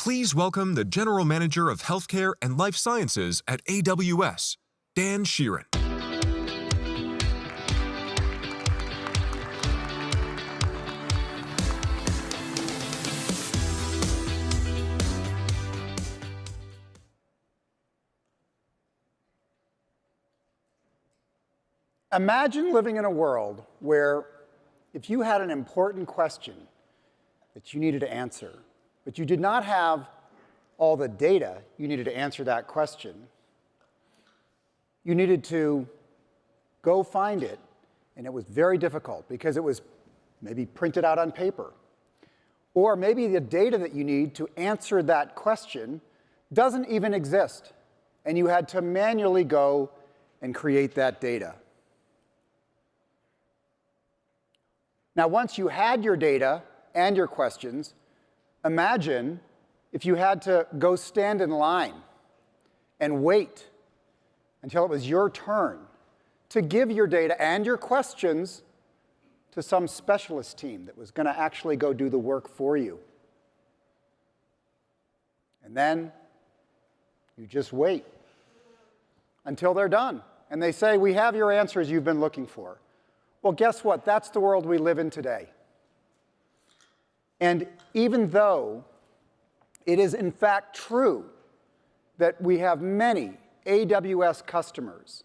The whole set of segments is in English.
Please welcome the General Manager of Healthcare and Life Sciences at AWS, Dan Sheeran. Imagine living in a world where if you had an important question that you needed to answer, but you did not have all the data you needed to answer that question, you needed to go find it, and it was very difficult because it was maybe printed out on paper. Or maybe the data that you need to answer that question doesn't even exist, and you had to manually go and create that data. Now, once you had your data and your questions, imagine if you had to go stand in line and wait until it was your turn to give your data and your questions to some specialist team that was going to actually go do the work for you. And then you just wait until they're done. And they say, "We have your answers you've been looking for." Well, guess what? That's the world we live in today. And even though it is in fact true that we have many AWS customers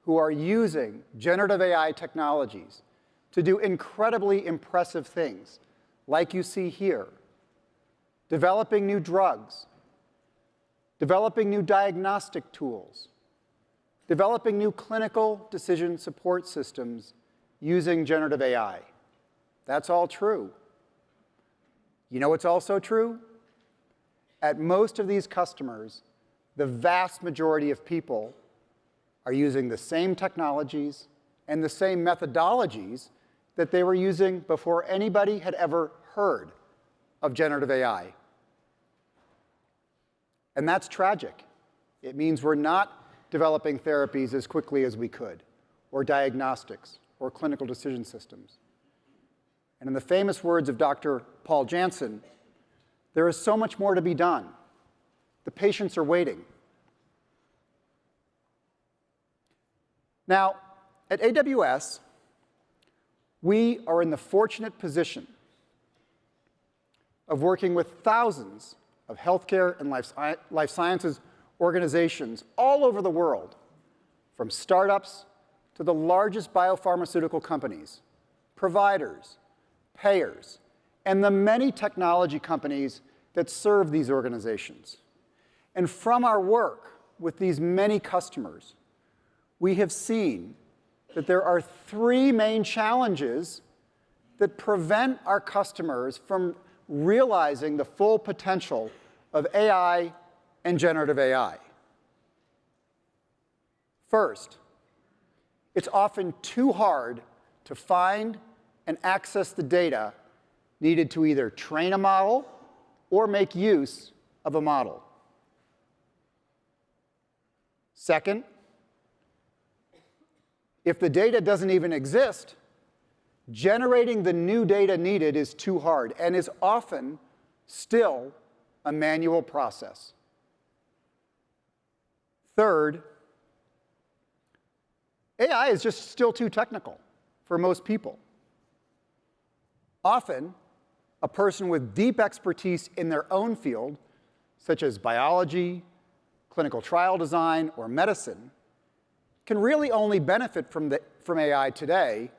who are using generative AI technologies to do incredibly impressive things, like you see here, developing new drugs, developing new diagnostic tools, developing new clinical decision support systems using generative AI. That's all true. You know what's also true? At most of these customers, the vast majority of people are using the same technologies and the same methodologies that they were using before anybody had ever heard of generative AI. And that's tragic. It means we're not developing therapies as quickly as we could, or diagnostics, or clinical decision systems. And in the famous words of Dr. Paul Janssen, there is so much more to be done. The patients are waiting. Now, at AWS, we are in the fortunate position of working with thousands of healthcare and life sciences organizations all over the world, from startups to the largest biopharmaceutical companies, providers, payers, and the many technology companies that serve these organizations. And from our work with these many customers, we have seen that there are three main challenges that prevent our customers from realizing the full potential of AI and generative AI. First, it's often too hard to find and access the data needed to either train a model or make use of a model. Second, if the data doesn't even exist, generating the new data needed is too hard and is often still a manual process. Third, AI is just still too technical for most people. Often, a person with deep expertise in their own field, such as biology, clinical trial design, or medicine, can really only benefit from AI today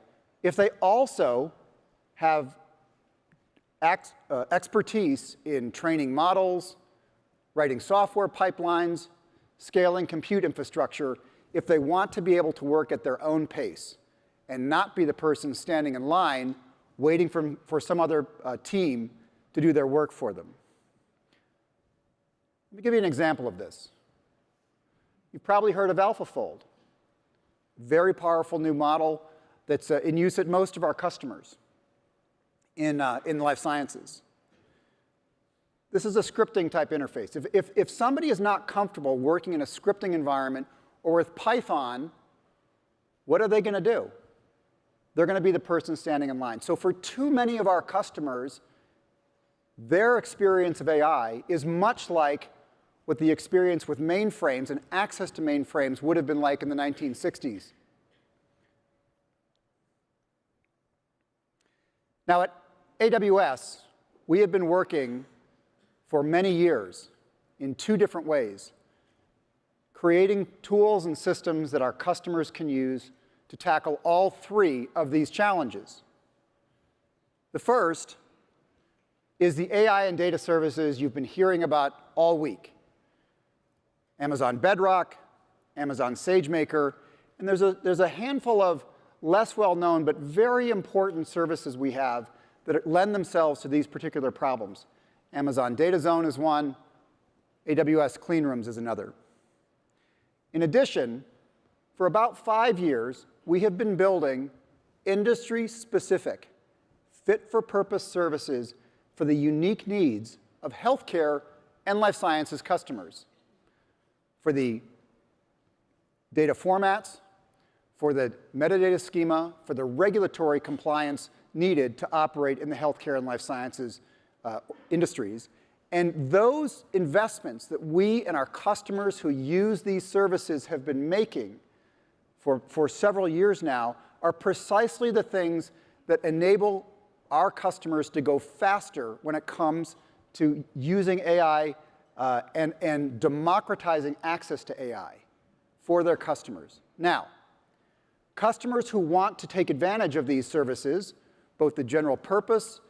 if they also have expertise in training models, writing software pipelines, scaling compute infrastructure, if they want to be able to work at their own pace and not be the person standing in line waiting for some other team to do their work for them. Let me give you an example of this. You've probably heard of AlphaFold, very powerful new model that's in use at most of our customers in life sciences. This is a scripting type interface. If somebody is not comfortable working in a scripting environment or with Python, what are they going to do? They're going to be the person standing in line. So for too many of our customers, their experience of AI is much like what the experience with mainframes and access to mainframes would have been like in the 1960s. Now, at AWS, we have been working for many years in two different ways, creating tools and systems that our customers can use to tackle all three of these challenges. The first is the AI and data services you've been hearing about all week. Amazon Bedrock, Amazon SageMaker, and there's a handful of less well-known but very important services we have that lend themselves to these particular problems. Amazon Data Zone is one, AWS Cleanrooms is another. In addition, for about 5 years, we have been building industry-specific, fit-for-purpose services for the unique needs of healthcare and life sciences customers, for the data formats, for the metadata schema, for the regulatory compliance needed to operate in the healthcare and life sciences industries. And those investments that we and our customers who use these services have been making for several years now are precisely the things that enable our customers to go faster when it comes to using AI and democratizing access to AI for their customers. Now, customers who want to take advantage of these services, both the general purpose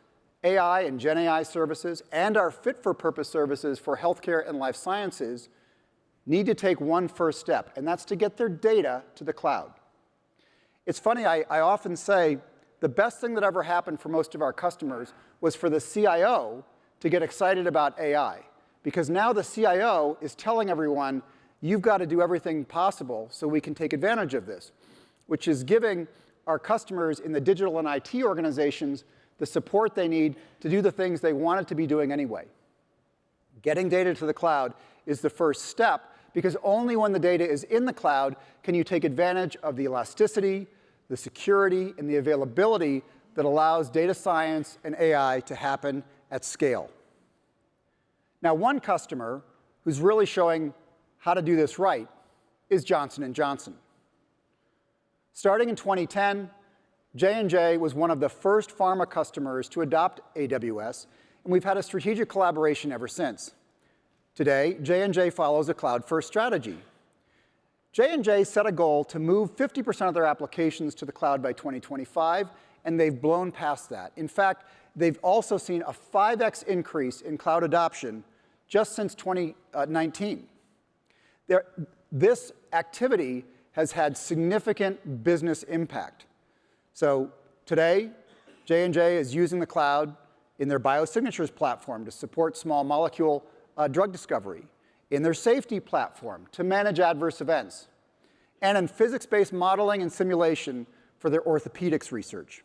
AI and Gen AI services and our fit-for-purpose services for healthcare and life sciences, need to take one first step, and that's to get their data to the cloud. It's funny, I often say the best thing that ever happened for most of our customers was for the CIO to get excited about AI, because now the CIO is telling everyone, you've got to do everything possible so we can take advantage of this, which is giving our customers in the digital and IT organizations the support they need to do the things they wanted to be doing anyway. Getting data to the cloud is the first step, because only when the data is in the cloud can you take advantage of the elasticity, the security, and the availability that allows data science and AI to happen at scale. Now, one customer who's really showing how to do this right is Johnson & Johnson. Starting in 2010, J&J was one of the first pharma customers to adopt AWS, and we've had a strategic collaboration ever since. Today, J&J follows a cloud-first strategy. J&J set a goal to move 50% of their applications to the cloud by 2025, and they've blown past that. In fact, they've also seen a 5x increase in cloud adoption just since 2019. This activity has had significant business impact. So today, J&J is using the cloud in their biosignatures platform to support small molecule drug discovery, in their safety platform to manage adverse events, and in physics-based modeling and simulation for their orthopedics research.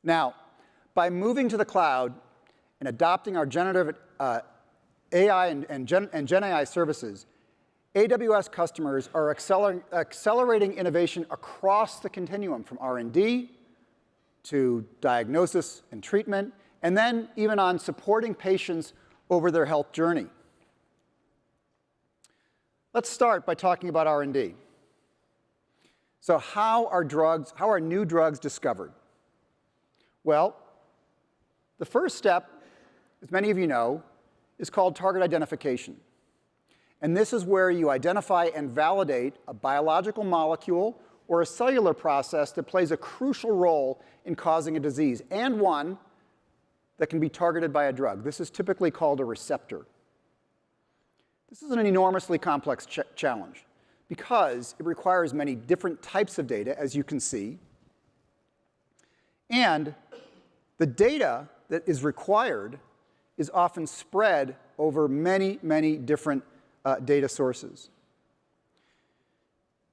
Now, by moving to the cloud and adopting our generative AI and Gen AI services, AWS customers are accelerating innovation across the continuum, from R&D to diagnosis and treatment, and then even on supporting patients over their health journey. Let's start by talking about R&D. So how are new drugs discovered? Well, the first step, as many of you know, is called target identification. And this is where you identify and validate a biological molecule or a cellular process that plays a crucial role in causing a disease, and one that can be targeted by a drug. This is typically called a receptor. This is an enormously complex challenge because it requires many different types of data, as you can see. And the data that is required is often spread over many, many different data sources.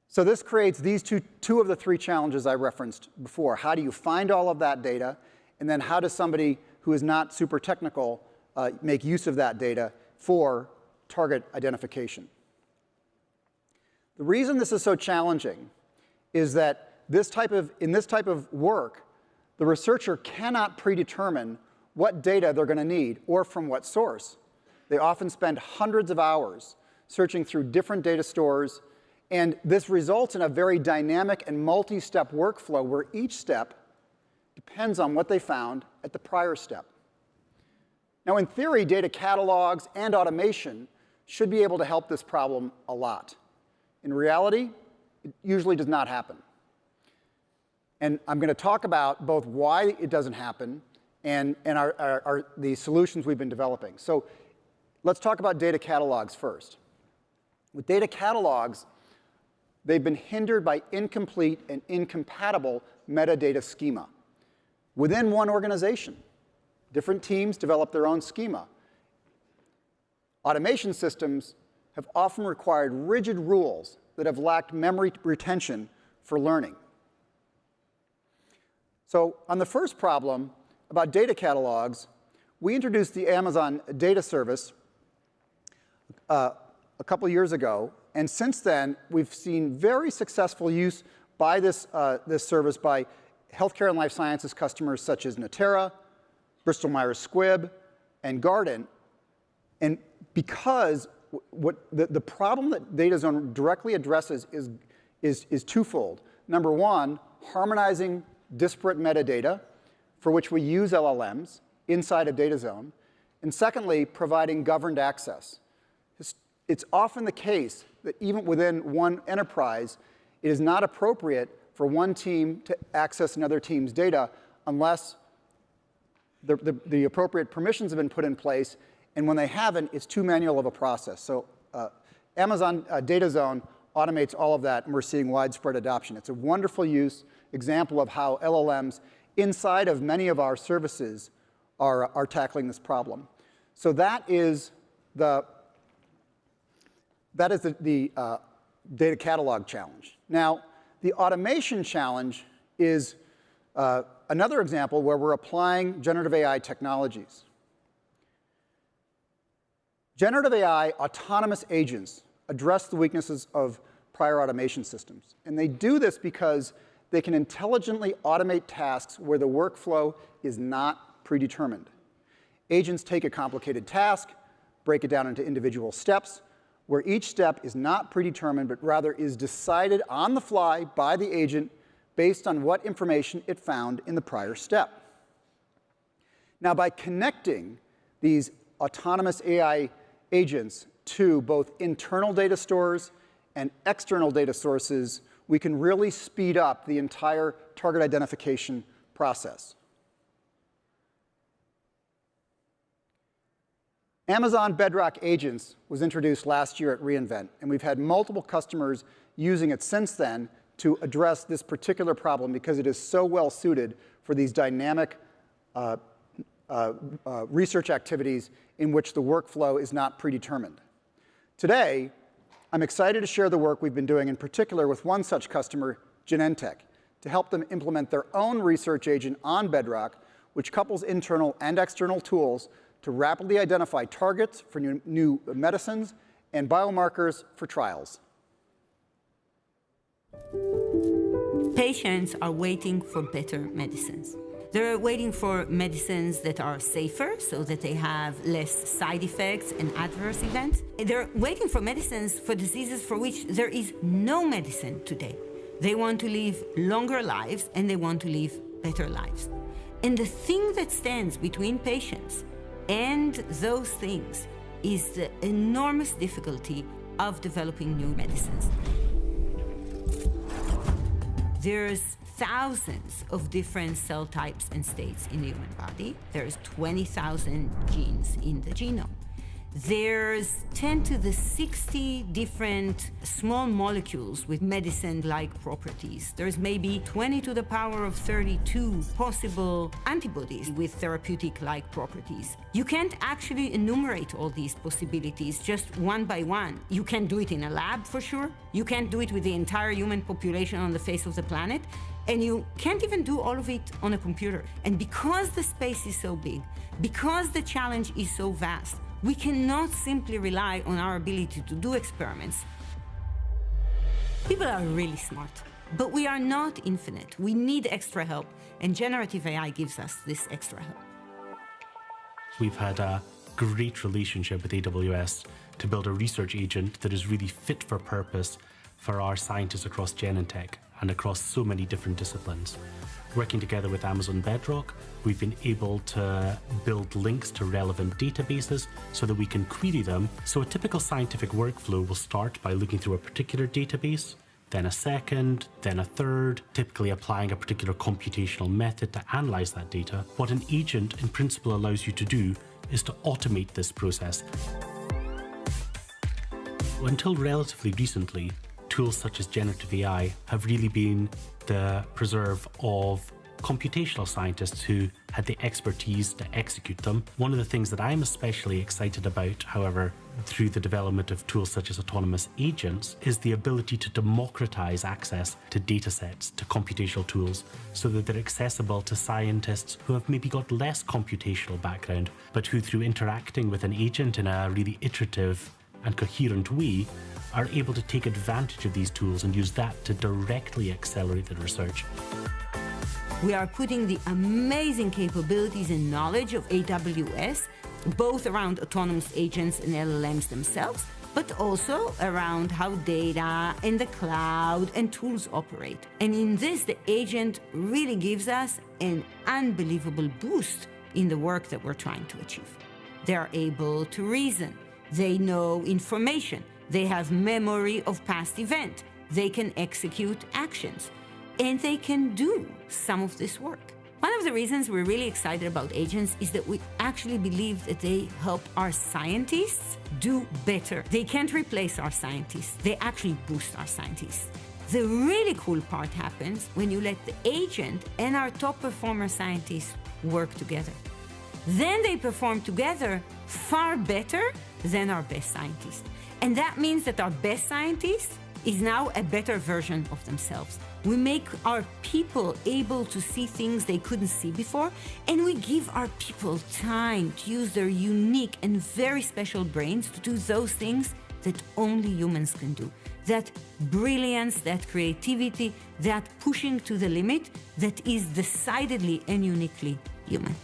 So this creates these two of the three challenges I referenced before. How do you find all of that data? And then how does somebody who is not super technical make use of that data for target identification? The reason this is so challenging is that in this type of work, the researcher cannot predetermine what data they're going to need or from what source. They often spend hundreds of hours searching through different data stores, and this results in a very dynamic and multi-step workflow where each step depends on what they found at the prior step. Now, in theory, data catalogs and automation should be able to help this problem a lot. In reality, it usually does not happen. And I'm going to talk about both why it doesn't happen and the solutions we've been developing. So let's talk about data catalogs first. With data catalogs, they've been hindered by incomplete and incompatible metadata schema. Within one organization, different teams develop their own schema. Automation systems have often required rigid rules that have lacked memory retention for learning. So on the first problem about data catalogs, we introduced the Amazon Data Service a couple years ago, and since then, we've seen very successful use by this service by healthcare and life sciences customers such as Natera, Bristol Myers Squibb, and Guardant. And because the problem that DataZone directly addresses is twofold. Number one, harmonizing disparate metadata, for which we use LLMs inside of DataZone. And secondly, providing governed access. It's often the case that even within one enterprise, it is not appropriate for one team to access another team's data unless the appropriate permissions have been put in place. And when they haven't, it's too manual of a process. So Amazon DataZone automates all of that, and we're seeing widespread adoption. It's a wonderful example of how LLMs inside of many of our services are tackling this problem. So that is the data catalog challenge. Now, the automation challenge is another example where we're applying generative AI technologies. Generative AI autonomous agents address the weaknesses of prior automation systems. And they do this because they can intelligently automate tasks where the workflow is not predetermined. Agents take a complicated task, break it down into individual steps, where each step is not predetermined, but rather is decided on the fly by the agent based on what information it found in the prior step. Now, by connecting these autonomous AI agents to both internal data stores and external data sources, we can really speed up the entire target identification process. Amazon Bedrock Agents was introduced last year at reInvent, and we've had multiple customers using it since then to address this particular problem because it is so well suited for these dynamic research activities in which the workflow is not predetermined. Today, I'm excited to share the work we've been doing in particular with one such customer, Genentech, to help them implement their own research agent on Bedrock, which couples internal and external tools to rapidly identify targets for new medicines and biomarkers for trials. Patients are waiting for better medicines. They're waiting for medicines that are safer so that they have less side effects and adverse events. They're waiting for medicines for diseases for which there is no medicine today. They want to live longer lives and they want to live better lives. And the thing that stands between patients and those things is the enormous difficulty of developing new medicines. There's thousands of different cell types and states in the human body. There's 20,000 genes in the genome. There's 10 to the 60 different small molecules with medicine-like properties. There's maybe 20 to the power of 32 possible antibodies with therapeutic-like properties. You can't actually enumerate all these possibilities just one by one. You can do it in a lab for sure. You can't do it with the entire human population on the face of the planet. And you can't even do all of it on a computer. And because the space is so big, because the challenge is so vast, we cannot simply rely on our ability to do experiments. People are really smart, but we are not infinite. We need extra help, and generative AI gives us this extra help. We've had a great relationship with AWS to build a research agent that is really fit for purpose for our scientists across Genentech and across so many different disciplines. Working together with Amazon Bedrock, we've been able to build links to relevant databases so that we can query them. So a typical scientific workflow will start by looking through a particular database, then a second, then a third, typically applying a particular computational method to analyze that data. What an agent in principle allows you to do is to automate this process. Until relatively recently, tools such as generative AI have really been the preserve of computational scientists who had the expertise to execute them. One of the things that I'm especially excited about, however, through the development of tools such as autonomous agents, is the ability to democratize access to data sets, to computational tools, so that they're accessible to scientists who have maybe got less computational background, but who, through interacting with an agent in a really iterative and coherent way, are able to take advantage of these tools and use that to directly accelerate their research. We are putting the amazing capabilities and knowledge of AWS, both around autonomous agents and LLMs themselves, but also around how data and the cloud and tools operate. And in this, the agent really gives us an unbelievable boost in the work that we're trying to achieve. They're able to reason. They know information. They have memory of past event. They can execute actions. And they can do some of this work. One of the reasons we're really excited about agents is that we actually believe that they help our scientists do better. They can't replace our scientists. They actually boost our scientists. The really cool part happens when you let the agent and our top performer scientists work together. Then they perform together far better than our best scientists. And that means that our best scientists is now a better version of themselves. We make our people able to see things they couldn't see before, and we give our people time to use their unique and very special brains to do those things that only humans can do. That brilliance, that creativity, that pushing to the limit that is decidedly and uniquely human.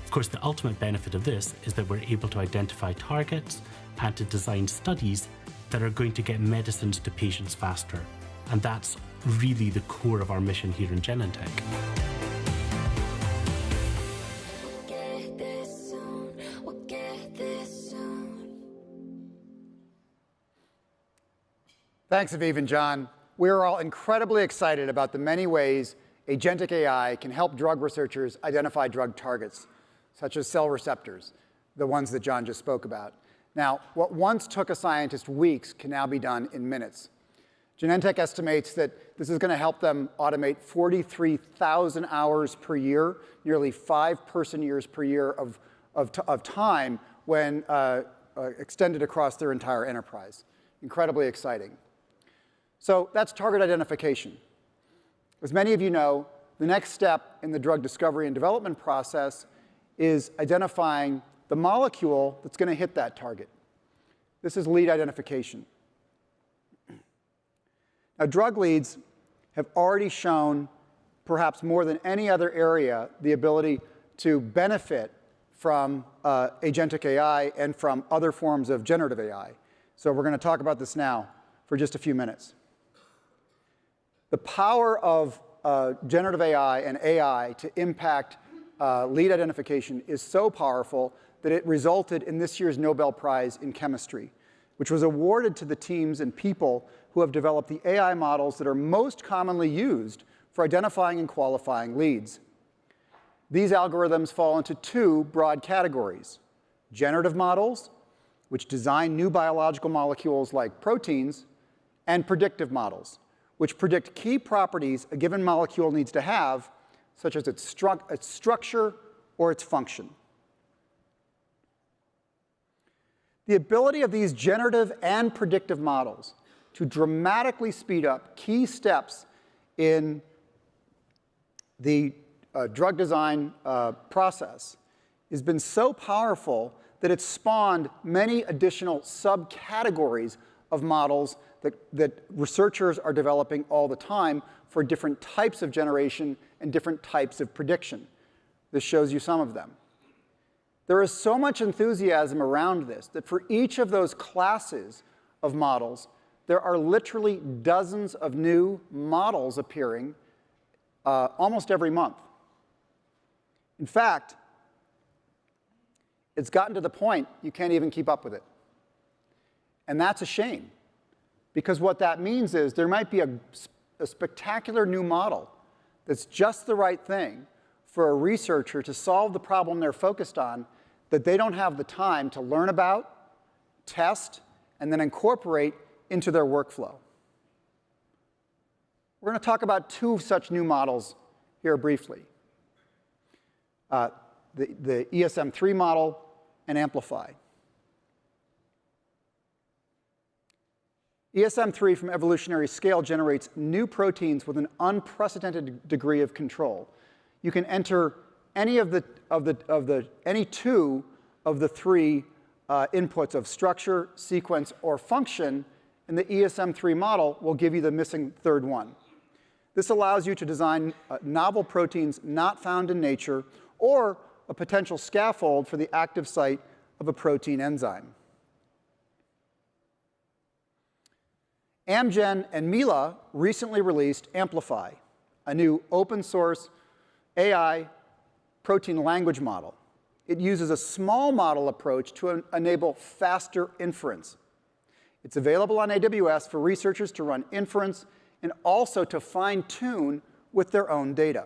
Of course, the ultimate benefit of this is that we're able to identify targets and to design studies that are going to get medicines to patients faster. And that's really the core of our mission here in Genentech. Thanks, Aviv and John. We're all incredibly excited about the many ways agentic AI can help drug researchers identify drug targets, such as cell receptors, the ones that John just spoke about. Now, what once took a scientist weeks can now be done in minutes. Genentech estimates that this is going to help them automate 43,000 hours per year, nearly 5 person-years per year of time when extended across their entire enterprise. Incredibly exciting. So that's target identification. As many of you know, the next step in the drug discovery and development process is identifying the molecule that's going to hit that target. This is lead identification. Now, drug leads have already shown, perhaps more than any other area, the ability to benefit from agentic AI and from other forms of generative AI. So we're going to talk about this now for just a few minutes. The power of generative AI and AI to impact lead identification is so powerful that it resulted in this year's Nobel Prize in Chemistry, which was awarded to the teams and people who have developed the AI models that are most commonly used for identifying and qualifying leads. These algorithms fall into 2 broad categories: generative models, which design new biological molecules like proteins, and predictive models, which predict key properties a given molecule needs to have, such as its structure or its function. The ability of these generative and predictive models to dramatically speed up key steps in the drug design process has been so powerful that it's spawned many additional subcategories of models that researchers are developing all the time for different types of generation and different types of prediction. This shows you some of them. There is so much enthusiasm around this that for each of those classes of models, there are literally dozens of new models appearing almost every month. In fact, it's gotten to the point you can't even keep up with it. And that's a shame, because what that means is there might be a spectacular new model that's just the right thing for a researcher to solve the problem they're focused on that they don't have the time to learn about, test, and then incorporate into their workflow. We're going to talk about two such new models here briefly. The ESM3 model and Amplify. ESM3 from evolutionary scale generates new proteins with an unprecedented degree of control. You can enter any any two of the three inputs of structure, sequence, or function, and the ESM3 model will give you the missing third one. This allows you to design novel proteins not found in nature or a potential scaffold for the active site of a protein enzyme. Amgen and Mila recently released Amplify, a new open source AI protein language model. It uses a small model approach to enable faster inference. It's available on AWS for researchers to run inference and also to fine-tune with their own data.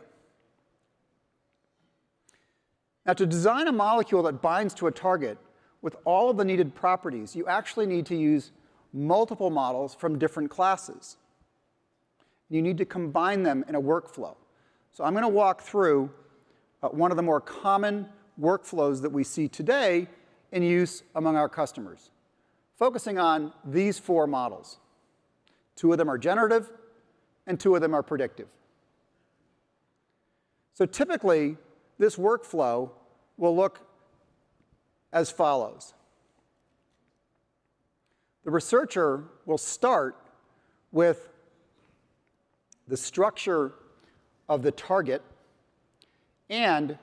Now, to design a molecule that binds to a target with all of the needed properties, you actually need to use multiple models from different classes. You need to combine them in a workflow. So I'm going to walk through one of the more common workflows that we see today in use among our customers, focusing on these four models. Two of them are generative, and two of them are predictive. So typically, this workflow will look as follows. The researcher will start with the structure of the target and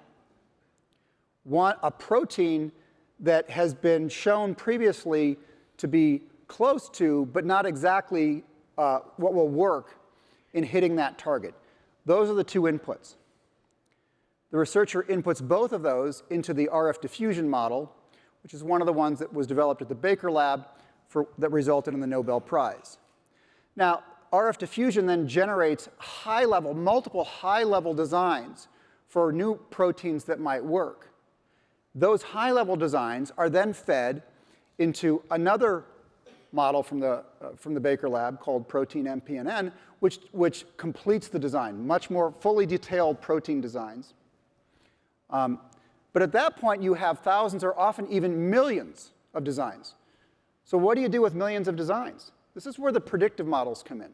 want a protein that has been shown previously to be close to, but not exactly what will work in hitting that target. Those are the two inputs. The researcher inputs both of those into the RF diffusion model, which is one of the ones that was developed at the Baker Lab that resulted in the Nobel Prize. Now, RF diffusion then generates multiple high-level designs for new proteins that might work. Those high-level designs are then fed into another model from the Baker Lab called protein MPNN, which completes the design, much more fully detailed protein designs. But at that point, you have thousands or often even millions of designs. So what do you do with millions of designs? This is where the predictive models come in,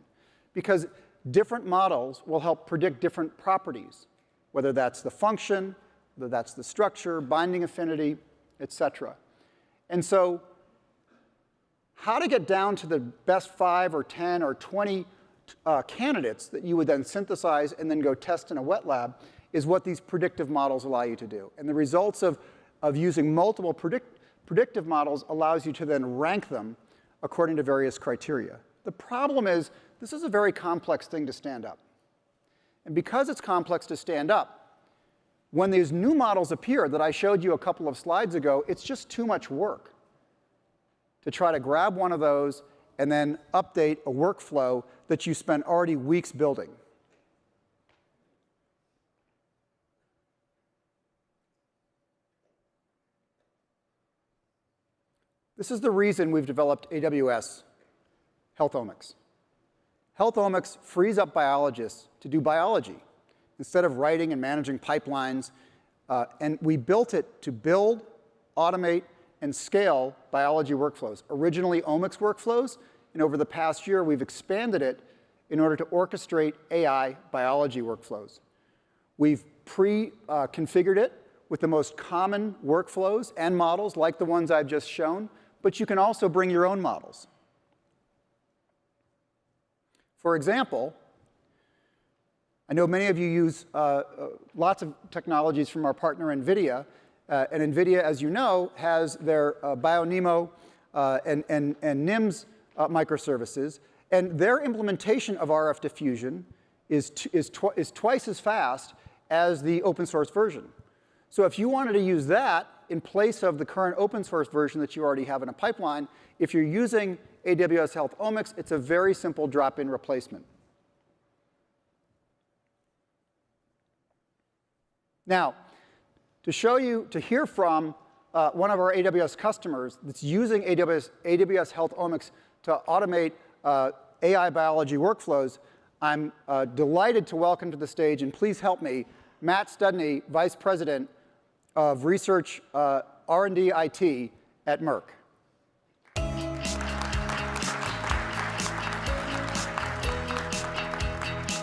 because different models will help predict different properties, whether that's the function, whether that's the structure, binding affinity, et cetera. And so how to get down to the best 5 or 10 or 20 candidates that you would then synthesize and then go test in a wet lab is what these predictive models allow you to do. And the results of using multiple predictive models allows you to then rank them according to various criteria. The problem is this is a very complex thing to stand up. And because it's complex to stand up, when these new models appear that I showed you a couple of slides ago, it's just too much work to try to grab one of those and then update a workflow that you spent already weeks building. This is the reason we've developed AWS HealthOmics. HealthOmics frees up biologists to do biology instead of writing and managing pipelines. And we built it to build, automate, and scale biology workflows. Originally omics workflows, and over the past year, we've expanded it in order to orchestrate AI biology workflows. We've pre-configured it with the most common workflows and models like the ones I've just shown, but you can also bring your own models. For example, I know many of you use lots of technologies from our partner NVIDIA, And NVIDIA, as you know, has their BioNeMo and NIMS microservices. And their implementation of RF diffusion is twice as fast as the open source version. So if you wanted to use that in place of the current open source version that you already have in a pipeline, if you're using AWS Health Omics, it's a very simple drop-in replacement. Now, to hear from one of our AWS customers that's using AWS Health Omics to automate AI biology workflows, I'm delighted to welcome to the stage, and please help me, Matt Studney, Vice President of Research R&D IT at Merck.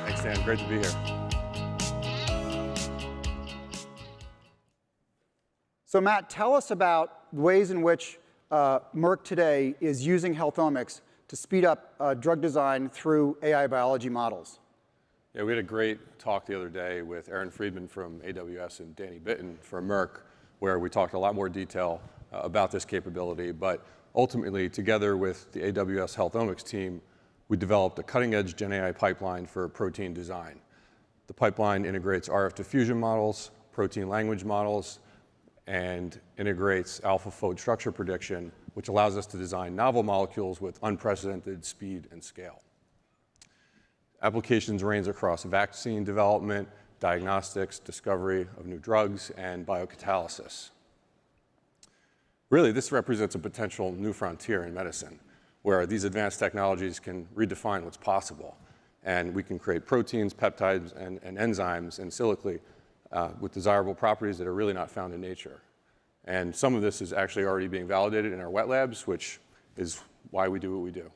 Thanks, Dan. Great to be here. So Matt, tell us about ways in which Merck today is using Health Omics to speed up drug design through AI biology models. Yeah, we had a great talk the other day with Aaron Friedman from AWS and Danny Bitton from Merck, where we talked a lot more detail about this capability. But ultimately, together with the AWS Health Omics team, we developed a cutting-edge Gen AI pipeline for protein design. The pipeline integrates RF diffusion models, protein language models, and integrates AlphaFold structure prediction, which allows us to design novel molecules with unprecedented speed and scale. Applications range across vaccine development, diagnostics, discovery of new drugs, and biocatalysis. Really, this represents a potential new frontier in medicine, where these advanced technologies can redefine what's possible. And we can create proteins, peptides, and enzymes in silico with desirable properties that are really not found in nature. And some of this is actually already being validated in our wet labs, which is why we do what we do.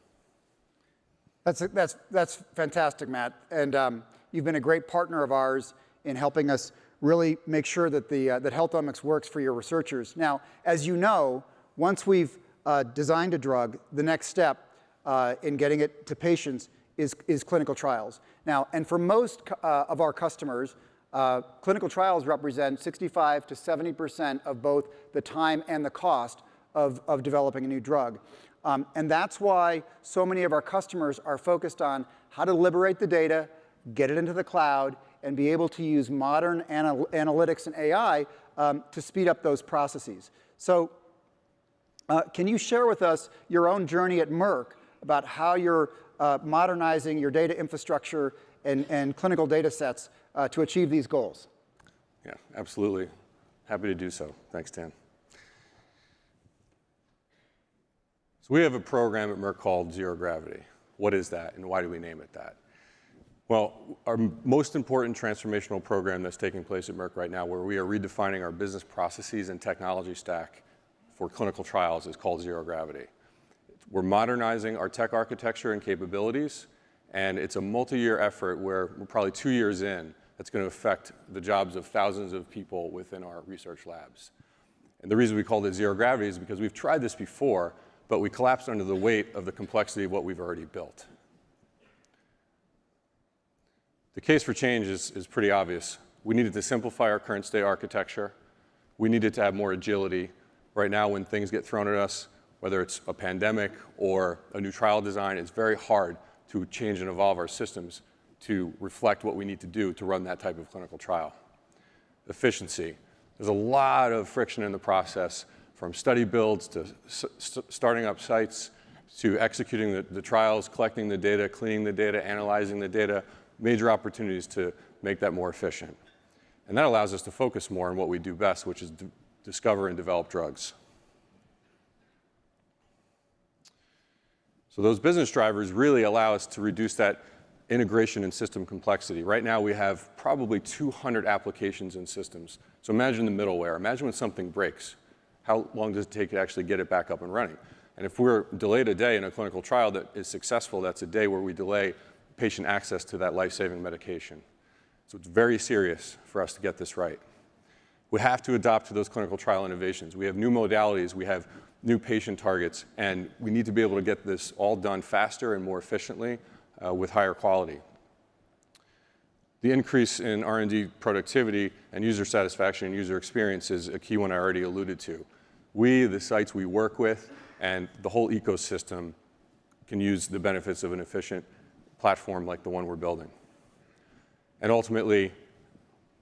That's fantastic, Matt. And you've been a great partner of ours in helping us really make sure that that Health Omics works for your researchers. Now, as you know, once we've designed a drug, the next step in getting it to patients is clinical trials. Now, and for most of our customers, clinical trials represent 65 to 70% of both the time and the cost of developing a new drug. And that's why so many of our customers are focused on how to liberate the data, get it into the cloud, and be able to use modern analytics and AI to speed up those processes. So can you share with us your own journey at Merck about how you're modernizing your data infrastructure and clinical data sets to achieve these goals? Yeah, absolutely. Happy to do so. Thanks, Dan. So we have a program at Merck called Zero Gravity. What is that, and why do we name it that? Well, our most important transformational program that's taking place at Merck right now, where we are redefining our business processes and technology stack for clinical trials, is called Zero Gravity. We're modernizing our tech architecture and capabilities, and it's a multi-year effort where we're probably 2 years in that's going to affect the jobs of thousands of people within our research labs. And the reason we called it Zero Gravity is because we've tried this before, but we collapsed under the weight of the complexity of what we've already built. The case for change is pretty obvious. We needed to simplify our current state architecture. We needed to have more agility. Right now, when things get thrown at us, whether it's a pandemic or a new trial design, it's very hard to change and evolve our systems to reflect what we need to do to run that type of clinical trial. Efficiency. There's a lot of friction in the process, from study builds to starting up sites to executing the trials, collecting the data, cleaning the data, analyzing the data, major opportunities to make that more efficient. And that allows us to focus more on what we do best, which is discover and develop drugs. So those business drivers really allow us to reduce that integration and system complexity. Right now, we have probably 200 applications and systems. So imagine the middleware. Imagine when something breaks. How long does it take to actually get it back up and running? And if we're delayed a day in a clinical trial that is successful, that's a day where we delay patient access to that life-saving medication. So it's very serious for us to get this right. We have to adopt to those clinical trial innovations. We have new modalities, we have new patient targets, and we need to be able to get this all done faster and more efficiently with higher quality. The increase in R&D productivity and user satisfaction and user experience is a key one I already alluded to. We, the sites we work with, and the whole ecosystem can use the benefits of an efficient platform like the one we're building. And ultimately,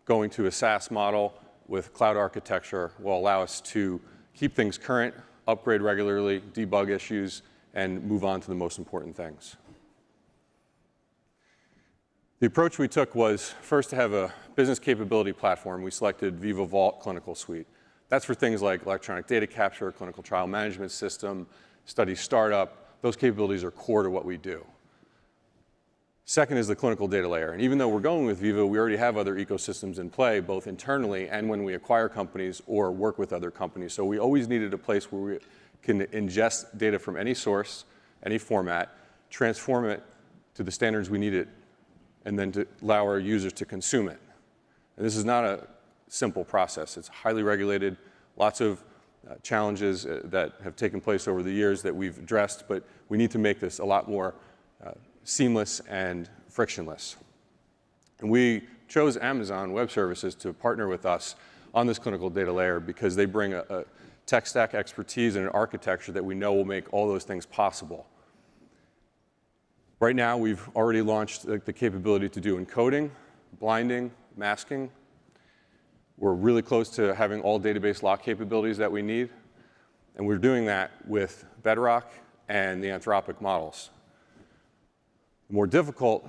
going to a SaaS model with cloud architecture will allow us to keep things current, upgrade regularly, debug issues, and move on to the most important things. The approach we took was first to have a business capability platform. We selected Veeva Vault Clinical Suite. That's for things like electronic data capture, clinical trial management system, study startup. Those capabilities are core to what we do. Second is the clinical data layer. And even though we're going with Veeva, we already have other ecosystems in play, both internally and when we acquire companies or work with other companies. So we always needed a place where we can ingest data from any source, any format, transform it to the standards we need it, and then to allow our users to consume it. And this is not a simple process. It's highly regulated, lots of challenges that have taken place over the years that we've addressed, but we need to make this a lot more seamless and frictionless. And we chose Amazon Web Services to partner with us on this clinical data layer because they bring a tech stack expertise and an architecture that we know will make all those things possible. Right now, we've already launched the capability to do encoding, blinding, masking. We're really close to having all database lock capabilities that we need. And we're doing that with Bedrock and the Anthropic models. The more difficult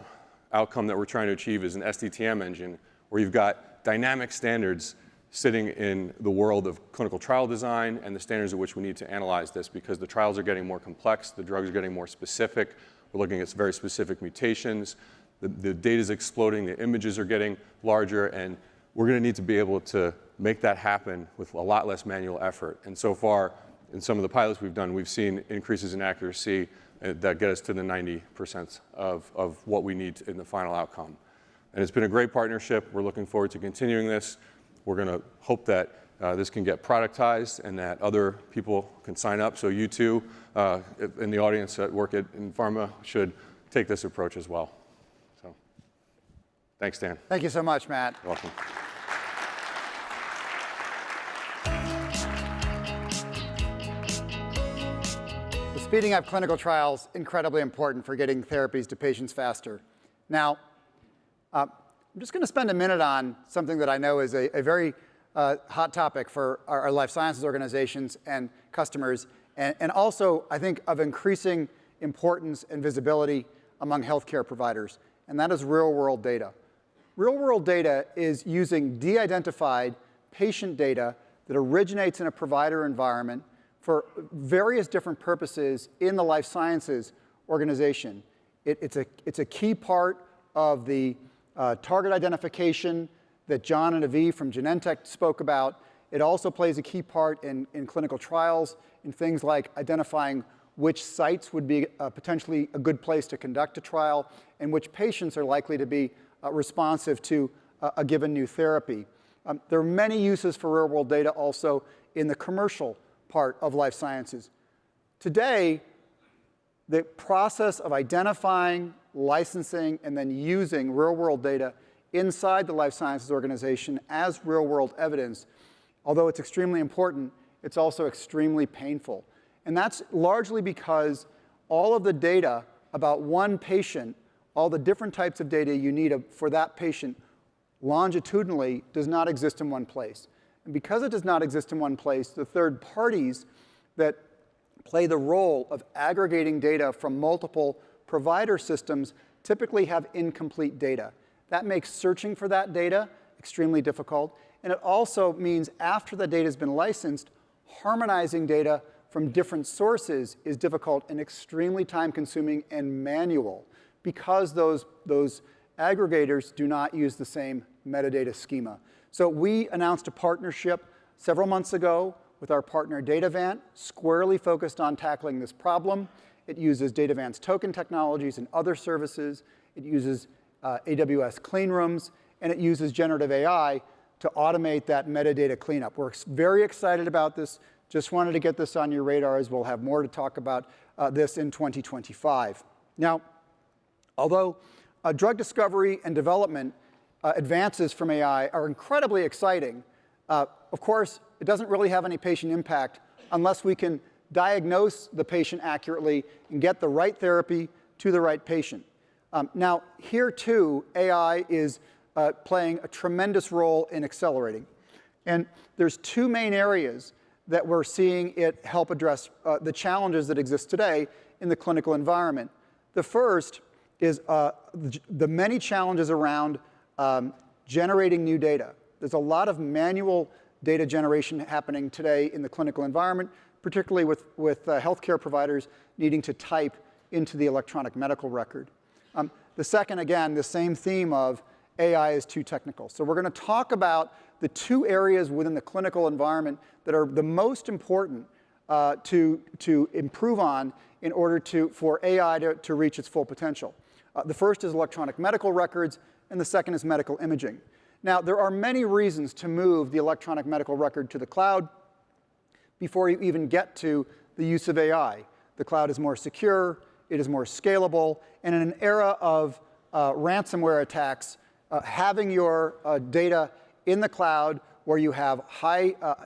outcome that we're trying to achieve is an SDTM engine, where you've got dynamic standards sitting in the world of clinical trial design and the standards at which we need to analyze this, because the trials are getting more complex, the drugs are getting more specific, we're looking at very specific mutations, the data is exploding, the images are getting larger, and we're going to need to be able to make that happen with a lot less manual effort. And so far, in some of the pilots we've done, we've seen increases in accuracy that get us to the 90% of what we need in the final outcome. And it's been a great partnership. We're looking forward to continuing this. We're going to hope that this can get productized and that other people can sign up. So you too, in the audience that work in pharma, should take this approach as well. So thanks, Dan. Thank you so much, Matt. You're welcome. Speeding up clinical trials, incredibly important for getting therapies to patients faster. Now, I'm just going to spend a minute on something that I know is a very hot topic for our life sciences organizations and customers, and also, I think, of increasing importance and visibility among healthcare providers, and that is real-world data. Real-world data is using de-identified patient data that originates in a provider environment for various different purposes in the life sciences organization. It's a key part of the target identification that John and Aviv from Genentech spoke about. It also plays a key part in clinical trials, in things like identifying which sites would be potentially a good place to conduct a trial, and which patients are likely to be responsive to a given new therapy. There are many uses for real-world data also in the commercial part of life sciences. Today, the process of identifying, licensing, and then using real-world data inside the life sciences organization as real-world evidence, although it's extremely important, it's also extremely painful. And that's largely because all of the data about one patient, all the different types of data you need for that patient longitudinally does not exist in one place. And because it does not exist in one place, the third parties that play the role of aggregating data from multiple provider systems typically have incomplete data. That makes searching for that data extremely difficult. And it also means after the data has been licensed, harmonizing data from different sources is difficult and extremely time-consuming and manual because those aggregators do not use the same metadata schema. So we announced a partnership several months ago with our partner Datavant, squarely focused on tackling this problem. It uses Datavant's token technologies and other services. It uses AWS clean rooms, and it uses generative AI to automate that metadata cleanup. We're very excited about this. Just wanted to get this on your radar, as we'll have more to talk about this in 2025. Now, although drug discovery and development advances from AI are incredibly exciting. Of course, it doesn't really have any patient impact unless we can diagnose the patient accurately and get the right therapy to the right patient. Now, here too, AI is playing a tremendous role in accelerating. And there's two main areas that we're seeing it help address the challenges that exist today in the clinical environment. The first is the many challenges around generating new data. There's a lot of manual data generation happening today in the clinical environment, particularly with healthcare providers needing to type into the electronic medical record. The second, again, the same theme of AI is too technical. So we're going to talk about the two areas within the clinical environment that are the most important to improve on in order for AI to reach its full potential. The first is electronic medical records, and the second is medical imaging. Now, there are many reasons to move the electronic medical record to the cloud before you even get to the use of AI. The cloud is more secure, it is more scalable, and in an era of ransomware attacks, having your data in the cloud where you have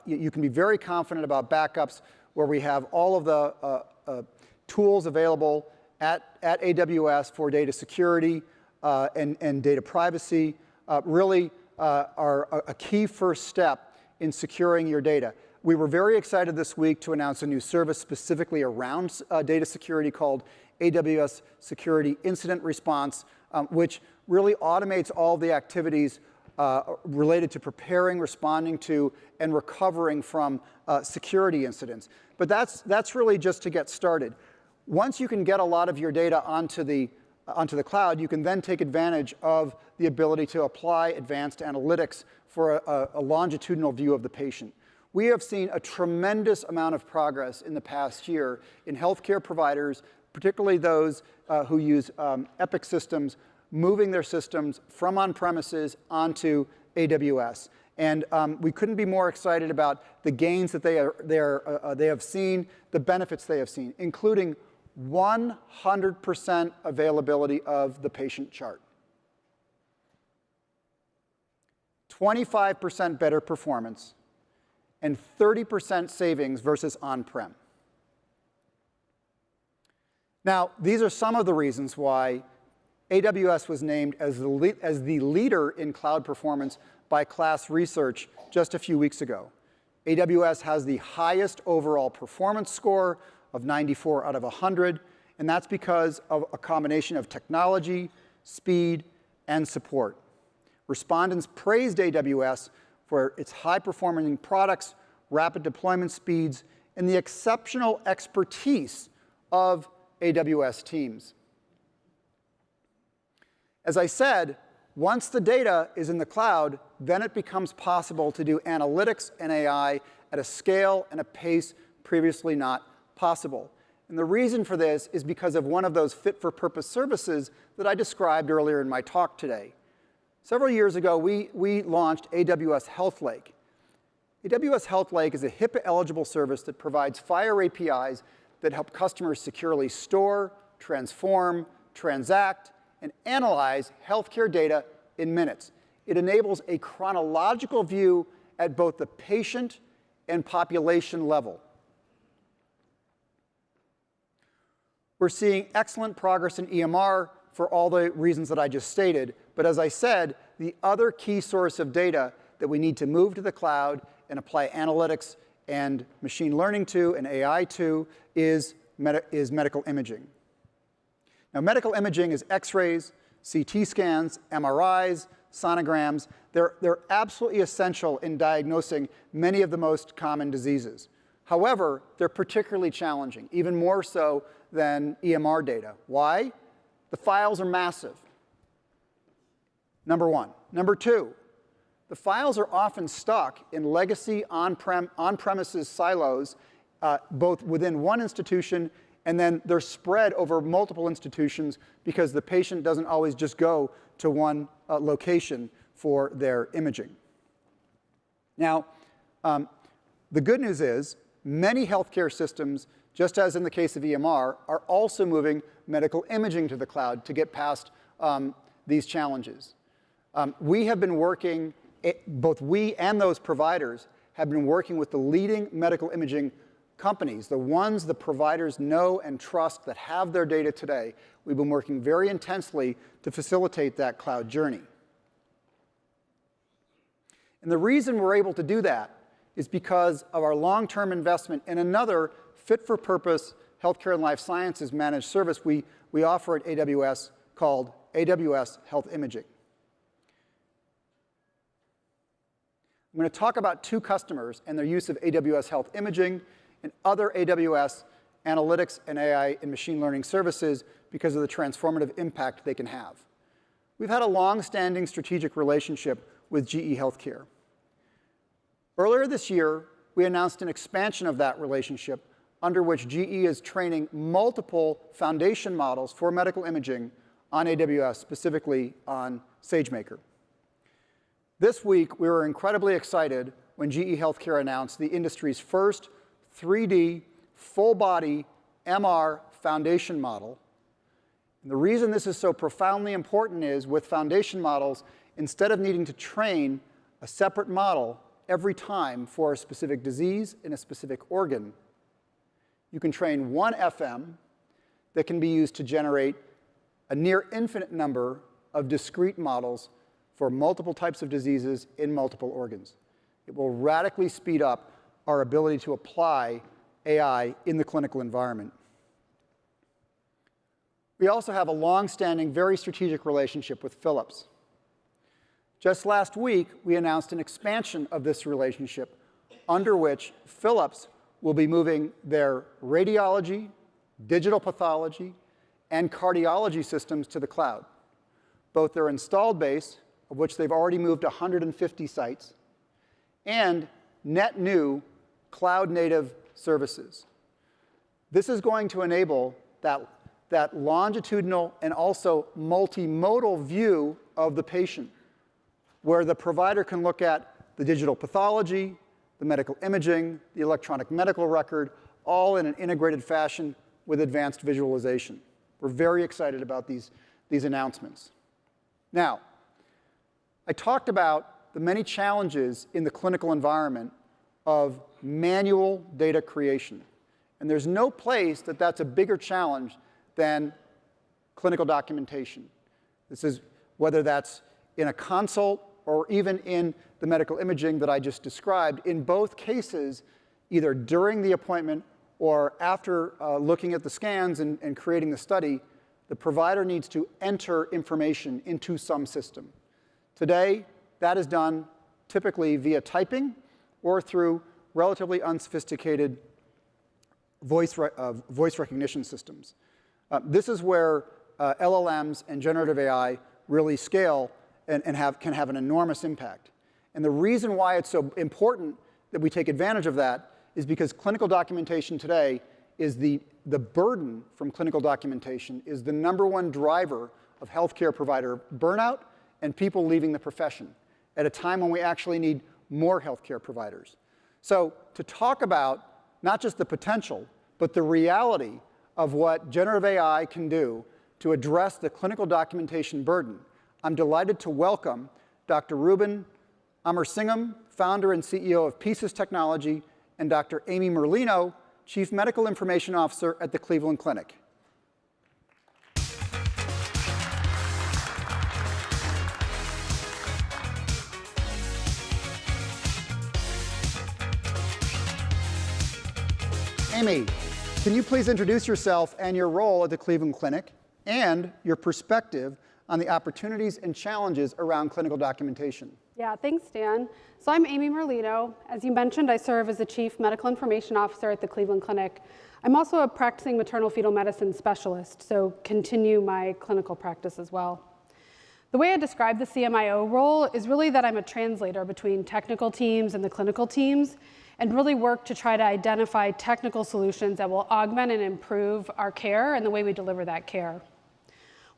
you can be very confident about backups, where we have all of the tools available at AWS for data security and data privacy, really are a key first step in securing your data. We were very excited this week to announce a new service specifically around data security called AWS Security Incident Response, which really automates all the activities related to preparing, responding to, and recovering from security incidents. But that's really just to get started. Once you can get a lot of your data onto the cloud, you can then take advantage of the ability to apply advanced analytics for a longitudinal view of the patient. We have seen a tremendous amount of progress in the past year in healthcare providers, particularly those who use Epic systems, moving their systems from on-premises onto AWS. And we couldn't be more excited about the gains that they have seen, the benefits they have seen, including 100% availability of the patient chart, 25% better performance, and 30% savings versus on-prem. Now, these are some of the reasons why AWS was named as the leader in cloud performance by KLAS Research just a few weeks ago. AWS has the highest overall performance score of 94 out of 100, and that's because of a combination of technology, speed, and support. Respondents praised AWS for its high-performing products, rapid deployment speeds, and the exceptional expertise of AWS teams. As I said, once the data is in the cloud, then it becomes possible to do analytics and AI at a scale and a pace previously not possible. And the reason for this is because of one of those fit-for-purpose services that I described earlier in my talk today. Several years ago, we launched AWS Health Lake. AWS Health Lake is a HIPAA-eligible service that provides FHIR APIs that help customers securely store, transform, transact, and analyze healthcare data in minutes. It enables a chronological view at both the patient and population level. We're seeing excellent progress in EMR for all the reasons that I just stated. But as I said, the other key source of data that we need to move to the cloud and apply analytics and machine learning to and AI to is medical imaging. Now, medical imaging is X-rays, CT scans, MRIs, sonograms. They're absolutely essential in diagnosing many of the most common diseases. However, they're particularly challenging, even more so than EMR data. Why? The files are massive, number one. Number two, the files are often stuck in legacy on-premises silos, both within one institution, and then they're spread over multiple institutions because the patient doesn't always just go to one location for their imaging. Now, the good news is many healthcare systems, just as in the case of EMR, are also moving medical imaging to the cloud to get past these challenges. We have been working, both we and those providers have been working with the leading medical imaging companies, the ones the providers know and trust that have their data today. We've been working very intensely to facilitate that cloud journey. And the reason we're able to do that is because of our long-term investment in another fit-for-purpose healthcare and life sciences managed service we offer at AWS called AWS Health Imaging. I'm going to talk about two customers and their use of AWS Health Imaging and other AWS analytics and AI and machine learning services because of the transformative impact they can have. We've had a long-standing strategic relationship with GE Healthcare. Earlier this year, we announced an expansion of that relationship under which GE is training multiple foundation models for medical imaging on AWS, specifically on SageMaker. This week, we were incredibly excited when GE Healthcare announced the industry's first 3D full-body MR foundation model. And the reason this is so profoundly important is with foundation models, instead of needing to train a separate model every time for a specific disease in a specific organ, you can train one FM that can be used to generate a near infinite number of discrete models for multiple types of diseases in multiple organs. It will radically speed up our ability to apply AI in the clinical environment. We also have a long-standing, very strategic relationship with Philips. Just last week, we announced an expansion of this relationship under which Philips will be moving their radiology, digital pathology, and cardiology systems to the cloud. Both their installed base, of which they've already moved 150 sites, and net new cloud-native services. This is going to enable that longitudinal and also multimodal view of the patient, where the provider can look at the digital pathology, the medical imaging, the electronic medical record, all in an integrated fashion with advanced visualization. We're very excited about these announcements. Now, I talked about the many challenges in the clinical environment of manual data creation. And there's no place that's a bigger challenge than clinical documentation. This is whether that's in a consult or even in the medical imaging that I just described. In both cases, either during the appointment or after looking at the scans and creating the study, the provider needs to enter information into some system. Today, that is done typically via typing or through relatively unsophisticated voice recognition systems. This is where LLMs and generative AI really scale and can have an enormous impact. And the reason why it's so important that we take advantage of that is because clinical documentation today is the burden from clinical documentation is the #1 driver of healthcare provider burnout and people leaving the profession at a time when we actually need more healthcare providers. So to talk about not just the potential, but the reality of what generative AI can do to address the clinical documentation burden, I'm delighted to welcome Dr. Ruben Amarsingham, founder and CEO of Pieces Technology, and Dr. Amy Merlino, Chief Medical Information Officer at the Cleveland Clinic. Amy, can you please introduce yourself and your role at the Cleveland Clinic and your perspective on the opportunities and challenges around clinical documentation? Yeah, thanks, Dan. So I'm Amy Merlino. As you mentioned, I serve as the Chief Medical Information Officer at the Cleveland Clinic. I'm also a practicing maternal fetal medicine specialist, so continue my clinical practice as well. The way I describe the CMIO role is really that I'm a translator between technical teams and the clinical teams, and really work to try to identify technical solutions that will augment and improve our care and the way we deliver that care.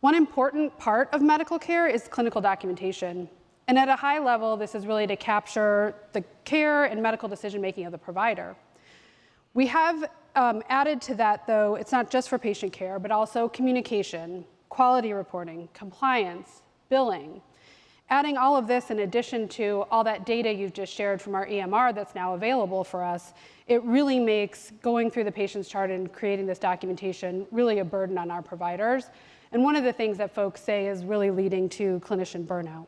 One important part of medical care is clinical documentation. And at a high level, this is really to capture the care and medical decision-making of the provider. We have added to that, though, it's not just for patient care, but also communication, quality reporting, compliance, billing. Adding all of this in addition to all that data you've just shared from our EMR that's now available for us, it really makes going through the patient's chart and creating this documentation really a burden on our providers. And one of the things that folks say is really leading to clinician burnout.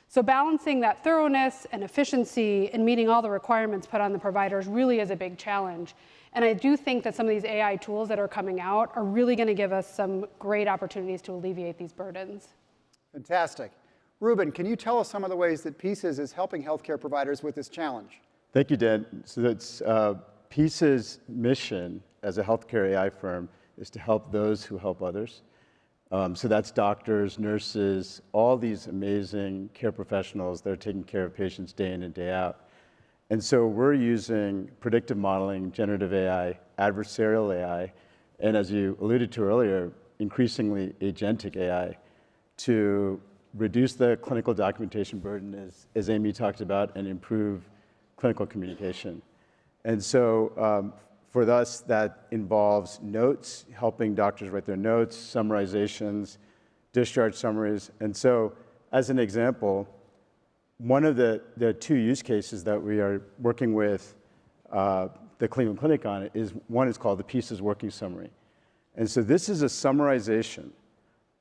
So balancing that thoroughness and efficiency and meeting all the requirements put on the providers really is a big challenge. And I do think that some of these AI tools that are coming out are really going to give us some great opportunities to alleviate these burdens. Fantastic. Ruben, can you tell us some of the ways that Pieces is helping healthcare providers with this challenge? Thank you, Dan. So that's Pieces' mission as a healthcare AI firm is to help those who help others. So that's doctors, nurses, all these amazing care professionals that are taking care of patients day in and day out. And so we're using predictive modeling, generative AI, adversarial AI, and as you alluded to earlier, increasingly agentic AI to reduce the clinical documentation burden, as Amy talked about, and improve clinical communication. And so for us, that involves notes, helping doctors write their notes, summarizations, discharge summaries. And so as an example, one of the two use cases that we are working with the Cleveland Clinic on is one is called the Pieces Working Summary. And so this is a summarization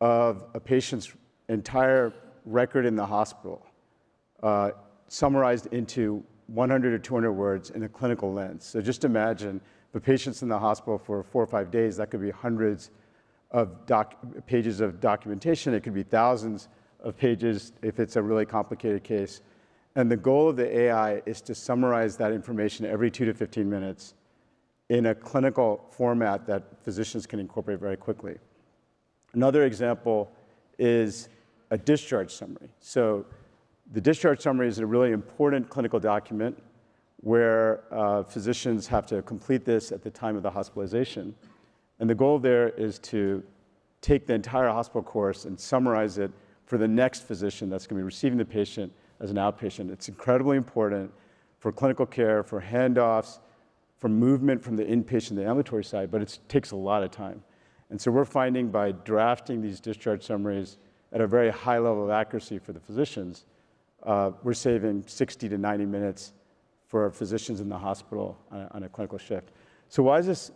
of a patient's entire record in the hospital, summarized into 100 or 200 words in a clinical lens. So just imagine the patient's in the hospital for 4 or 5 days, that could be hundreds of pages of documentation. It could be thousands of pages if it's a really complicated case. And the goal of the AI is to summarize that information every 2 to 15 minutes in a clinical format that physicians can incorporate very quickly. Another example is a discharge summary. So the discharge summary is a really important clinical document where physicians have to complete this at the time of the hospitalization. And the goal there is to take the entire hospital course and summarize it for the next physician that's going to be receiving the patient as an outpatient. It's incredibly important for clinical care, for handoffs, for movement from the inpatient to the ambulatory side, but it takes a lot of time. And so we're finding by drafting these discharge summaries at a very high level of accuracy for the physicians, we're saving 60 to 90 minutes for physicians in the hospital on a clinical shift. So why is this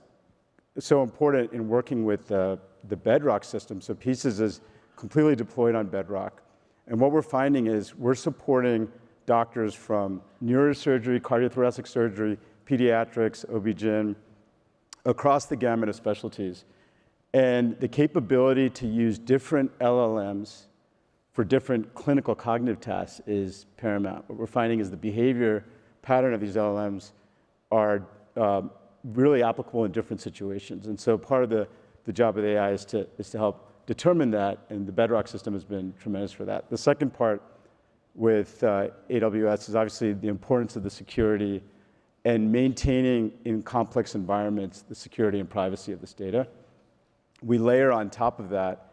so important in working with the Bedrock system? So Pieces is completely deployed on Bedrock. And what we're finding is we're supporting doctors from neurosurgery, cardiothoracic surgery, pediatrics, OB-GYN, across the gamut of specialties. And the capability to use different LLMs for different clinical cognitive tasks is paramount. What we're finding is the behavior pattern of these LLMs are really applicable in different situations. And so part of the job of the AI is to help determine that, and the Bedrock system has been tremendous for that. The second part with AWS is obviously the importance of the security and maintaining in complex environments the security and privacy of this data. We layer on top of that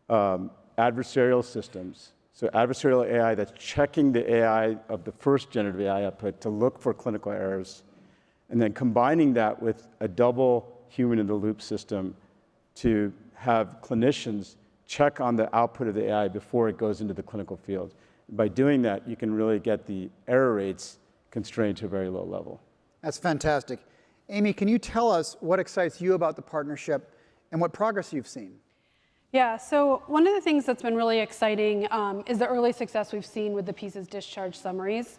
adversarial systems. So adversarial AI that's checking the AI of the first generative AI output to look for clinical errors, and then combining that with a double human-in-the-loop system to have clinicians check on the output of the AI before it goes into the clinical field. By doing that, you can really get the error rates constrained to a very low level. That's fantastic. Amy, can you tell us what excites you about the partnership and what progress you've seen? Yeah, so one of the things that's been really exciting is the early success we've seen with the Pieces discharge summaries.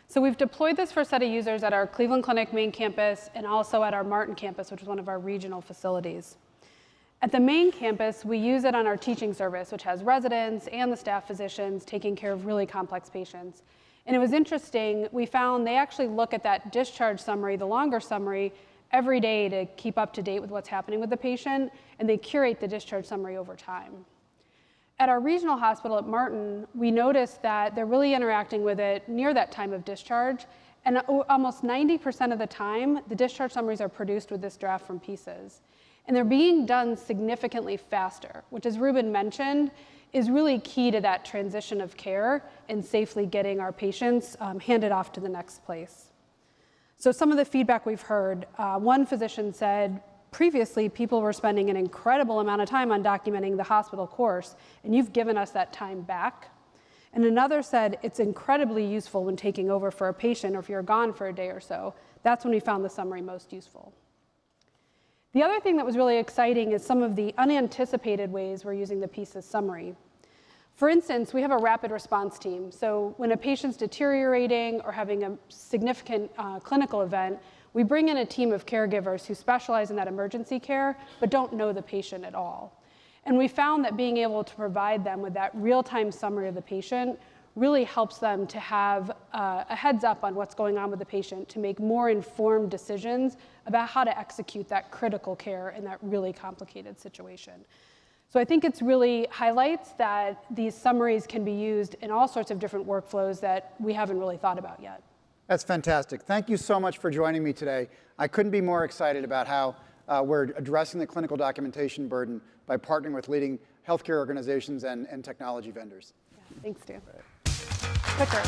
So we've deployed this for a set of users at our Cleveland Clinic main campus and also at our Martin campus, which is one of our regional facilities. At the main campus, we use it on our teaching service, which has residents and the staff physicians taking care of really complex patients. And it was interesting, we found they actually look at that discharge summary, the longer summary, every day to keep up to date with what's happening with the patient, and they curate the discharge summary over time. At our regional hospital at Martin, we noticed that they're really interacting with it near that time of discharge, and almost 90% of the time, the discharge summaries are produced with this draft from Pieces. And they're being done significantly faster, which, as Ruben mentioned, is really key to that transition of care and safely getting our patients handed off to the next place. So some of the feedback we've heard, one physician said, previously people were spending an incredible amount of time on documenting the hospital course, and you've given us that time back. And another said it's incredibly useful when taking over for a patient or if you're gone for a day or so. That's when we found the summary most useful. The other thing that was really exciting is some of the unanticipated ways we're using the PIECES summary. For instance, we have a rapid response team. So when a patient's deteriorating or having a significant clinical event, we bring in a team of caregivers who specialize in that emergency care but don't know the patient at all. And we found that being able to provide them with that real-time summary of the patient really helps them to have a heads up on what's going on with the patient to make more informed decisions about how to execute that critical care in that really complicated situation. So I think it's really highlights that these summaries can be used in all sorts of different workflows that we haven't really thought about yet. That's fantastic. Thank you so much for joining me today. I couldn't be more excited about how we're addressing the clinical documentation burden by partnering with leading healthcare organizations and technology vendors. Yeah, thanks, Stu. Quicker.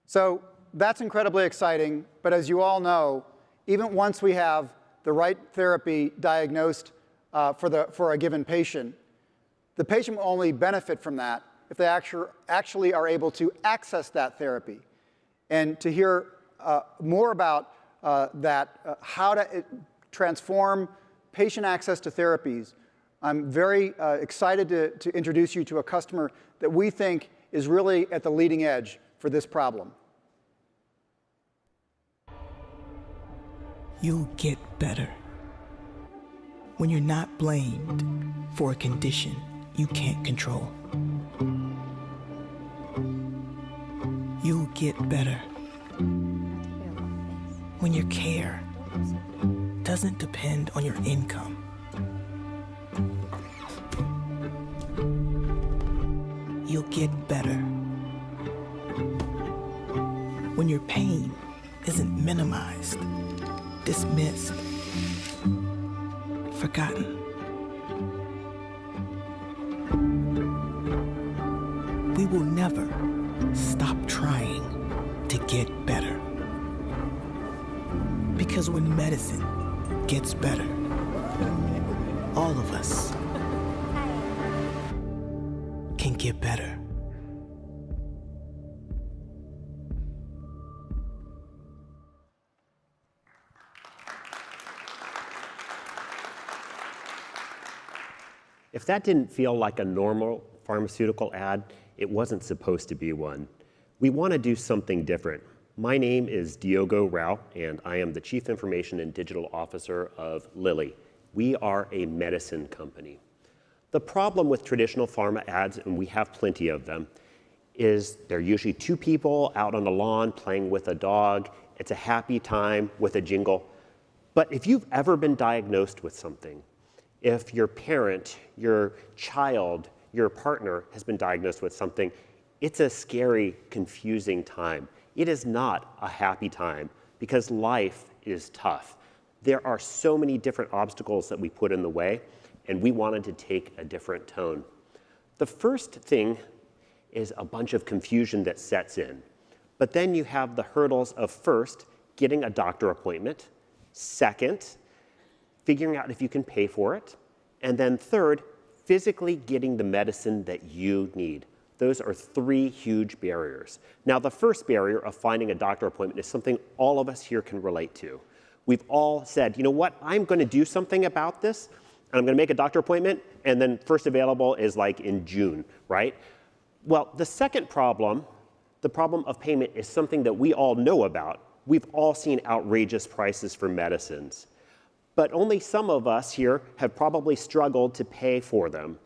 So that's incredibly exciting, but as you all know, even once we have the right therapy diagnosed for a given patient, the patient will only benefit from that if they actually are able to access that therapy. And to hear more about how to transform patient access to therapies, I'm very excited to introduce you to a customer that we think is really at the leading edge for this problem. You'll get better when you're not blamed for a condition you can't control. You'll get better when your care doesn't depend on your income. You'll get better when your pain isn't minimized, dismissed, forgotten. We will never stop trying to get better. Because when medicine gets better, all of us can get better. If that didn't feel like a normal pharmaceutical ad, it wasn't supposed to be one. We want to do something different. My name is Diogo Rao, and I am the Chief Information and Digital Officer of Lilly. We are a medicine company. The problem with traditional pharma ads, and we have plenty of them, is they're usually two people out on a lawn playing with a dog. It's a happy time with a jingle. But if you've ever been diagnosed with something, if your parent, your child, your partner has been diagnosed with something, it's a scary, confusing time. It is not a happy time because life is tough. There are so many different obstacles that we put in the way, and we wanted to take a different tone. The first thing is a bunch of confusion that sets in. But then you have the hurdles of first, getting a doctor appointment, second, figuring out if you can pay for it, and then third, physically getting the medicine that you need. Those are three huge barriers. Now, the first barrier of finding a doctor appointment is something all of us here can relate to. We've all said, you know what, I'm going to do something about this, and I'm going to make a doctor appointment, and then first available is like in June, right? Well, the second problem, the problem of payment, is something that we all know about. We've all seen outrageous prices for medicines. But only some of us here have probably struggled to pay for them.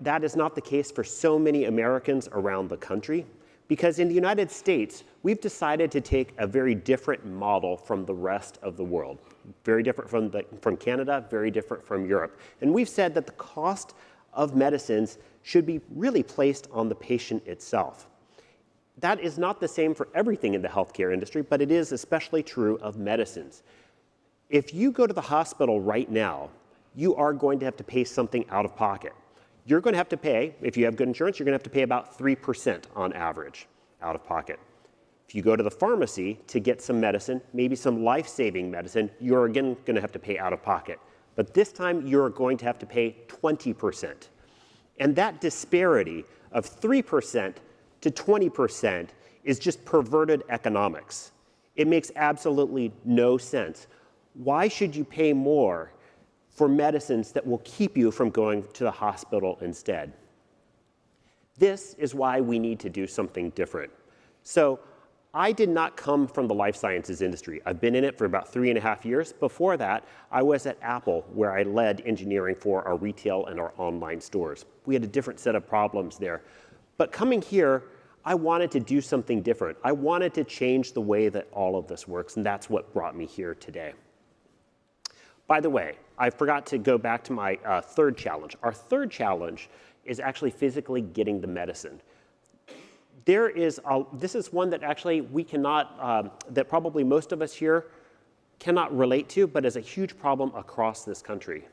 That is not the case for so many Americans around the country, because in the United States, we've decided to take a very different model from the rest of the world. Very different from Canada, very different from Europe. And we've said that the cost of medicines should be really placed on the patient itself. That is not the same for everything in the healthcare industry, but it is especially true of medicines. If you go to the hospital right now, you are going to have to pay something out of pocket. You're going to have to pay, if you have good insurance, you're going to have to pay about 3% on average out of pocket. If you go to the pharmacy to get some medicine, maybe some life-saving medicine, you're again going to have to pay out of pocket. But this time, you're going to have to pay 20%. And that disparity of 3% to 20% is just perverted economics. It makes absolutely no sense. Why should you pay more for medicines that will keep you from going to the hospital instead? This is why we need to do something different. So I did not come from the life sciences industry. I've been in it for about 3.5 years. Before that, I was at Apple, where I led engineering for our retail and our online stores. We had a different set of problems there. But coming here, I wanted to do something different. I wanted to change the way that all of this works, and that's what brought me here today. By the way, I forgot to go back to my third challenge. Our third challenge is actually physically getting the medicine. This is one that actually we cannot, that probably most of us here cannot relate to, but is a huge problem across this country.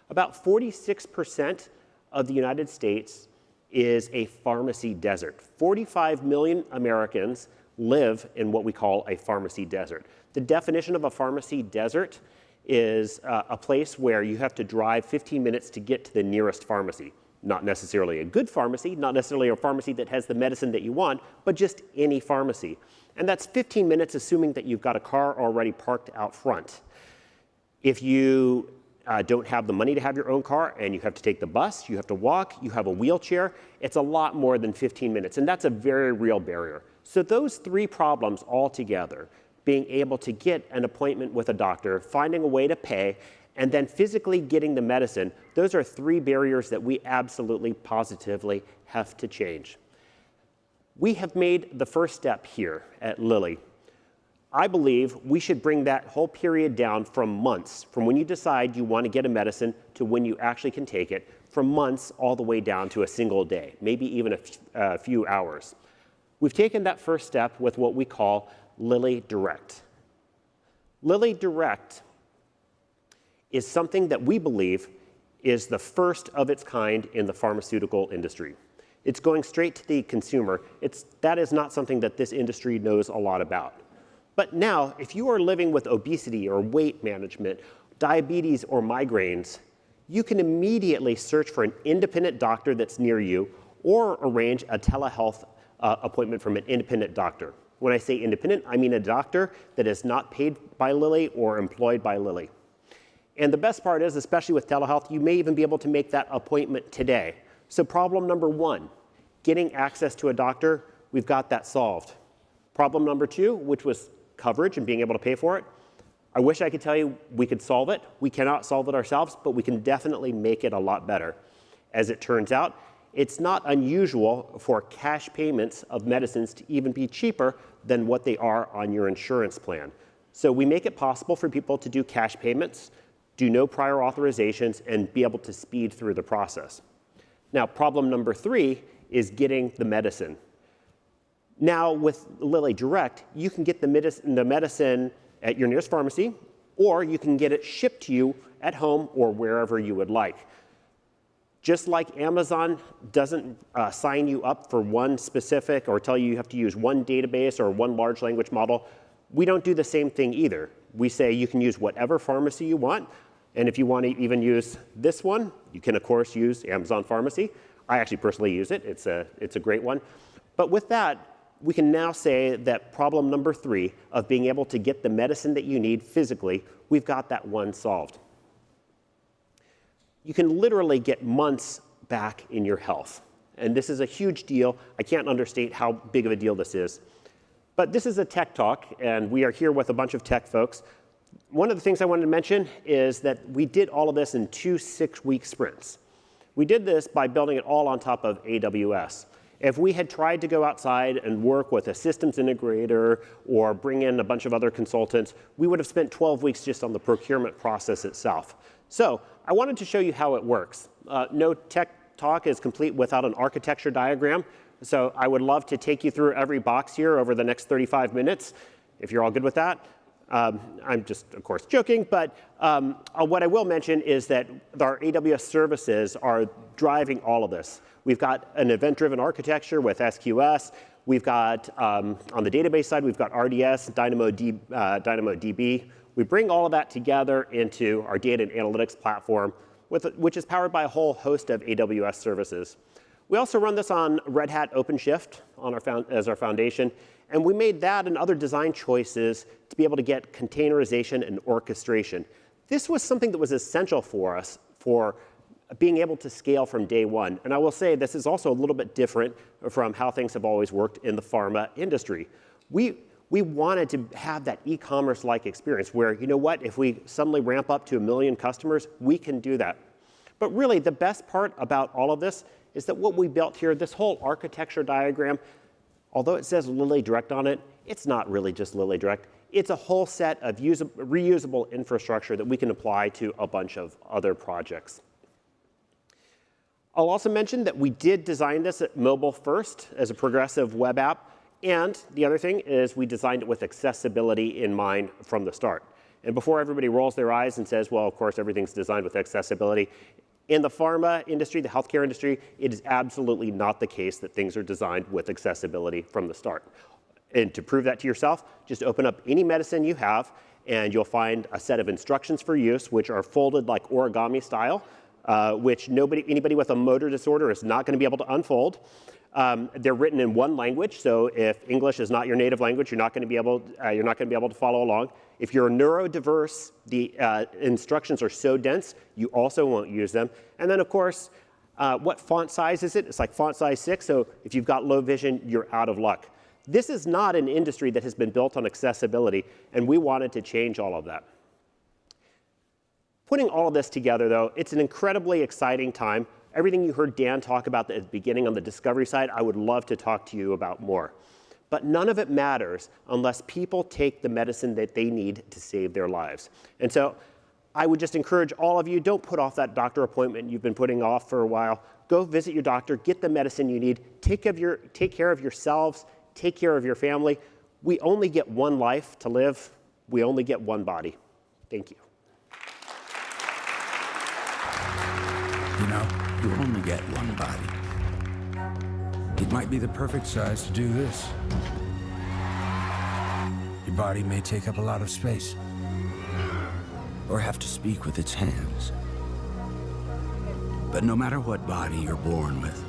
About 46% of the United States is a pharmacy desert. 45 million Americans live in what we call a pharmacy desert. The definition of a pharmacy desert is a place where you have to drive 15 minutes to get to the nearest pharmacy. Not necessarily a good pharmacy, not necessarily a pharmacy that has the medicine that you want, but just any pharmacy. And that's 15 minutes assuming that you've got a car already parked out front. If you don't have the money to have your own car and you have to take the bus, you have to walk, you have a wheelchair, it's a lot more than 15 minutes, and that's a very real barrier. So those three problems all together, being able to get an appointment with a doctor, finding a way to pay, and then physically getting the medicine, those are three barriers that we absolutely, positively have to change. We have made the first step here at Lilly. I believe we should bring that whole period down from months, from when you decide you want to get a medicine to when you actually can take it, from months all the way down to a single day, maybe even a few hours. We've taken that first step with what we call Lilly Direct. Lilly Direct is something that we believe is the first of its kind in the pharmaceutical industry. It's going straight to the consumer. That is not something that this industry knows a lot about. But now, if you are living with obesity or weight management, diabetes or migraines, you can immediately search for an independent doctor that's near you or arrange a telehealth appointment from an independent doctor. When I say independent, I mean a doctor that is not paid by Lilly or employed by Lilly. And the best part is, especially with telehealth, you may even be able to make that appointment today. So problem number one, getting access to a doctor, we've got that solved. Problem number two, which was coverage and being able to pay for it, I wish I could tell you we could solve it. We cannot solve it ourselves, but we can definitely make it a lot better. As it turns out, it's not unusual for cash payments of medicines to even be cheaper than what they are on your insurance plan. So we make it possible for people to do cash payments, do no prior authorizations, and be able to speed through the process. Now, problem number three is getting the medicine. Now, with Lilly Direct, you can get the medicine at your nearest pharmacy, or you can get it shipped to you at home or wherever you would like. Just like Amazon doesn't sign you up for one specific or tell you have to use one database or one large language model, we don't do the same thing either. We say you can use whatever pharmacy you want, and if you want to even use this one, you can, of course, use Amazon Pharmacy. I actually personally use it. It's a great one. But with that, we can now say that problem number three of being able to get the medicine that you need physically, we've got that one solved. You can literally get months back in your health. And this is a huge deal. I can't understate how big of a deal this is. But this is a tech talk, and we are here with a bunch of tech folks. One of the things I wanted to mention is that we did all of this in 2 6-week sprints. We did this by building it all on top of AWS. If we had tried to go outside and work with a systems integrator or bring in a bunch of other consultants, we would have spent 12 weeks just on the procurement process itself. So I wanted to show you how it works. No tech talk is complete without an architecture diagram. So I would love to take you through every box here over the next 35 minutes, if you're all good with that. I'm just, of course, joking, but what I will mention is that our AWS services are driving all of this. We've got an event-driven architecture with SQS. We've got, on the database side, we've got RDS, DynamoDB. We bring all of that together into our data and analytics platform, which is powered by a whole host of AWS services. We also run this on Red Hat OpenShift as our foundation, and we made that and other design choices to be able to get containerization and orchestration. This was something that was essential for us for being able to scale from day one. And I will say this is also a little bit different from how things have always worked in the pharma industry. We wanted to have that e-commerce-like experience where, you know what, if we suddenly ramp up to 1 million customers, we can do that. But really, the best part about all of this is that what we built here, this whole architecture diagram, although it says LilyDirect on it, it's not really just LilyDirect. It's a whole set of reusable infrastructure that we can apply to a bunch of other projects. I'll also mention that we did design this at mobile first as a progressive web app. And the other thing is we designed it with accessibility in mind from the start. And before everybody rolls their eyes and says, well, of course, everything's designed with accessibility, in the pharma industry, the healthcare industry, it is absolutely not the case that things are designed with accessibility from the start. And to prove that to yourself, just open up any medicine you have, and you'll find a set of instructions for use, which are folded like origami style, which anybody with a motor disorder is not going to be able to unfold. They're written in one language, so if English is not your native language, you're not going to be able to follow along. If you're neurodiverse, the instructions are so dense, you also won't use them. And then, of course, what font size is it? It's like font size 6, so if you've got low vision, you're out of luck. This is not an industry that has been built on accessibility, and we wanted to change all of that. Putting all of this together, though, it's an incredibly exciting time. Everything you heard Dan talk about at the beginning on the discovery side, I would love to talk to you about more. But none of it matters unless people take the medicine that they need to save their lives. And so I would just encourage all of you, don't put off that doctor appointment you've been putting off for a while. Go visit your doctor, get the medicine you need, take care of yourselves, take care of your family. We only get one life to live. We only get one body. Thank you. You know, you only get one body. It might be the perfect size to do this. Your body may take up a lot of space, or have to speak with its hands. But no matter what body you're born with,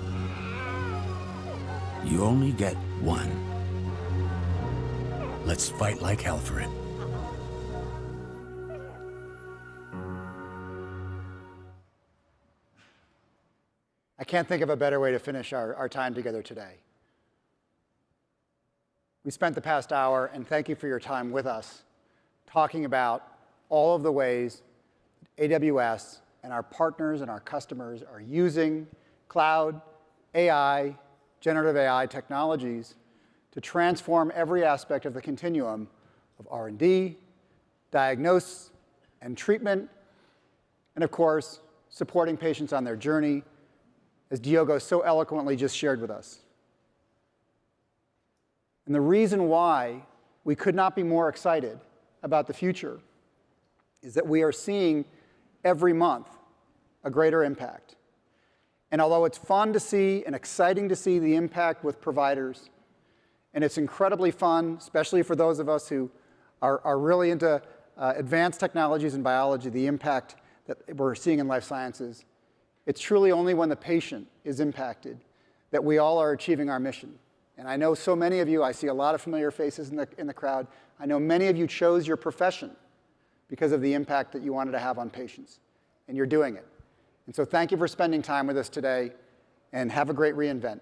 you only get one. Let's fight like hell for it. I can't think of a better way to finish our time together today. We spent the past hour, and thank you for your time with us, talking about all of the ways AWS and our partners and our customers are using cloud, AI, generative AI technologies to transform every aspect of the continuum of R&D, diagnosis and treatment, and of course, supporting patients on their journey, as Diogo so eloquently just shared with us. And the reason why we could not be more excited about the future is that we are seeing every month a greater impact. And although it's fun to see and exciting to see the impact with providers, and it's incredibly fun, especially for those of us who are really into advanced technologies in biology, the impact that we're seeing in life sciences, it's truly only when the patient is impacted that we all are achieving our mission. And I know so many of you, I see a lot of familiar faces in the crowd. I know many of you chose your profession because of the impact that you wanted to have on patients. And you're doing it. And so thank you for spending time with us today, and have a great reInvent.